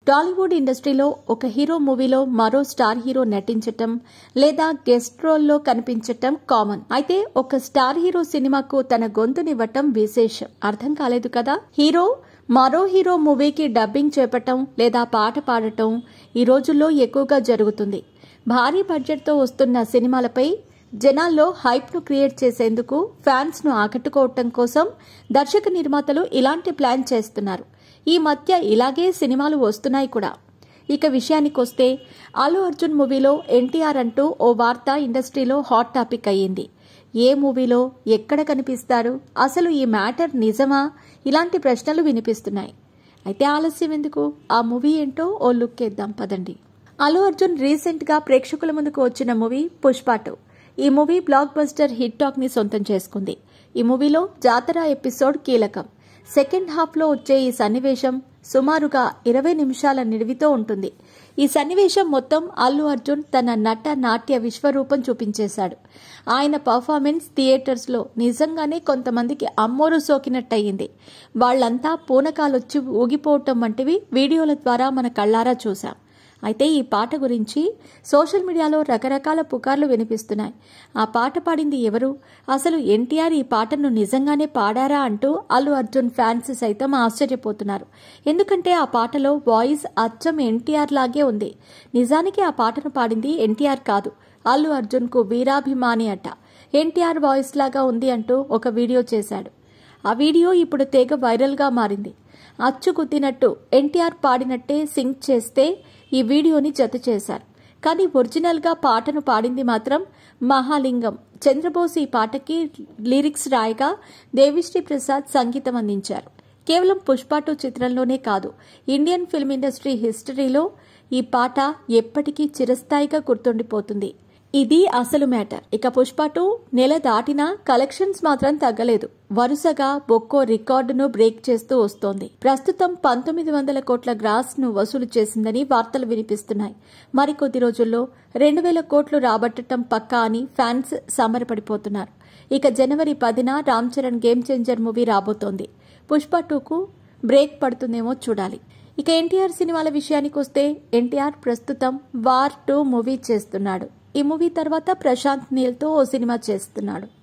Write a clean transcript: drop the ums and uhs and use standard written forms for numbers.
టాలీవుడ్ ఇండస్ట్రీలో ఒక హీరో మూవీలో మరో స్టార్ హీరో నటించటం లేదా గెస్ట్ రోల్లో కనిపించటం కామన్. అయితే ఒక స్టార్ హీరో సినిమాకు తన గొంతునివ్వటం విశేషం. అర్థం కాలేదు కదా? హీరో మరో హీరో మూవీకి డబ్బింగ్ చెప్పటం లేదా పాట పాడటం ఈ రోజుల్లో ఎక్కువగా జరుగుతుంది. భారీ బడ్జెట్తో వస్తున్న సినిమాలపై జనాల్లో హైప్ ను క్రియేట్ చేసేందుకు, ఫ్యాన్స్ ను ఆకట్టుకోవటం కోసం దర్శక నిర్మాతలు ఇలాంటి ప్లాన్ చేస్తున్నారు. ఈ మధ్య ఇలాగే సినిమాలు వస్తున్నాయి కూడా. ఇక విషయానికొస్తే అల్లు అర్జున్ మూవీలో ఎన్టీఆర్ అంటూ ఓ వార్త ఇండస్ట్రీలో హాట్ టాపిక్ అయ్యింది. ఏ మూవీలో ఎక్కడ కనిపిస్తారు, అసలు ఈ మ్యాటర్ నిజమా, ఇలాంటి ప్రశ్నలు వినిపిస్తున్నాయి. అయితే ఆలస్యం ఎందుకు, ఆ మూవీ ఏంటో ఓ లుక్ వేద్దాం పదండి. అల్లు అర్జున్ రీసెంట్ గా ప్రేక్షకుల ముందుకు వచ్చిన మూవీ పుష్ప 2. ఈ movie block buster hit talk ని సొంతం చేసుకుంది. ఈ మూవీలో జాతర ఎపిసోడ్ కీలకం. సెకండ్ హాఫ్ లో వచ్చే ఈ సన్నివేశం సుమారుగా 20 నిమిషాల నిడివితో ఉంటుంది. ఈ సన్నివేశం మొత్తం అల్లు అర్జున్ తన నట నాట్య విశ్వరూపం చూపించేశాడు. ఆయన పర్ఫార్మెన్స్ థియేటర్స్ లో నిజంగానే కొంతమందికి అమ్మోరు సోకినట్టయింది. వాళ్లంతా పూనకాలొచ్చి ఊగిపోవటం వంటివి వీడియోల ద్వారా మన కళ్లారా చూశాం. అయితే ఈ పాట గురించి సోషల్ మీడియాలో రకరకాల పుకార్లు వినిపిస్తున్నాయి. ఆ పాట పాడింది ఎవరు, అసలు ఎన్టీఆర్ ఈ పాటను నిజంగానే పాడారా అంటూ అల్లు అర్జున్ ఫ్యాన్స్ సైతం ఆశ్చర్యపోతున్నారు. ఎందుకంటే ఆ పాటలో వాయిస్ అచ్చం ఎన్టీఆర్ లాగే ఉంది. నిజానికి ఆ పాటను పాడింది ఎన్టీఆర్ కాదు, అల్లు అర్జున్ కు వీరాభిమాని అట. ఎన్టీఆర్ వాయిస్ లాగా ఉంది అంటూ ఒక వీడియో చేశాడు. ఆ వీడియో ఇప్పుడు తెగ వైరల్ గా మారింది. అచ్చు కుత్తినట్టు ఎన్టీఆర్ పాడినట్టే సింక్ చేస్తే ఈ వీడియోని జత చేశారు. కానీ ఒరిజినల్ గా పాటను పాడింది మాత్రం మహాలింగం. చంద్రబోస్ ఈ పాటకి లిరిక్స్ రాయగా దేవిశ్రీ ప్రసాద్ సంగీతం అందించారు. కేవలం పుష్ప 2 చిత్రంలోనే కాదు, ఇండియన్ ఫిల్మ్ ఇండస్ట్రీ హిస్టరీలో ఈ పాట ఎప్పటికీ చిరస్థాయిగా గుర్తుండిపోతుంది. ఇది అసలు మ్యాటర్. ఇక పుష్ప 2 నెల దాటినా కలెక్షన్స్ మాత్రం తగ్గలేదు. వరుసగా ఒక్కో రికార్డును బ్రేక్ చేస్తూ వస్తోంది. ప్రస్తుతం 1900 కోట్ల గ్రాస్ ను వసూలు చేసిందని వార్తలు వినిపిస్తున్నాయి. మరికొద్ది రోజుల్లో 2000 కోట్లు రాబట్టడం పక్కా అని ఫ్యాన్స్ సంబరపడిపోతున్నారు. ఇక జనవరి 10న Ram Charan Game Changer movie రాబోతోంది. పుష్ప 2కు బ్రేక్ పడుతుందేమో చూడాలి. ఇక ఎన్టీఆర్ సినిమాల విషయానికొస్తే ఎన్టీఆర్ ప్రస్తుతం వార్ 2 మూవీ చేస్తున్నాడు. ఈ మూవీ తర్వాత ప్రశాంత్ నీల్ తో ఓ సినిమా చేస్తున్నాడు.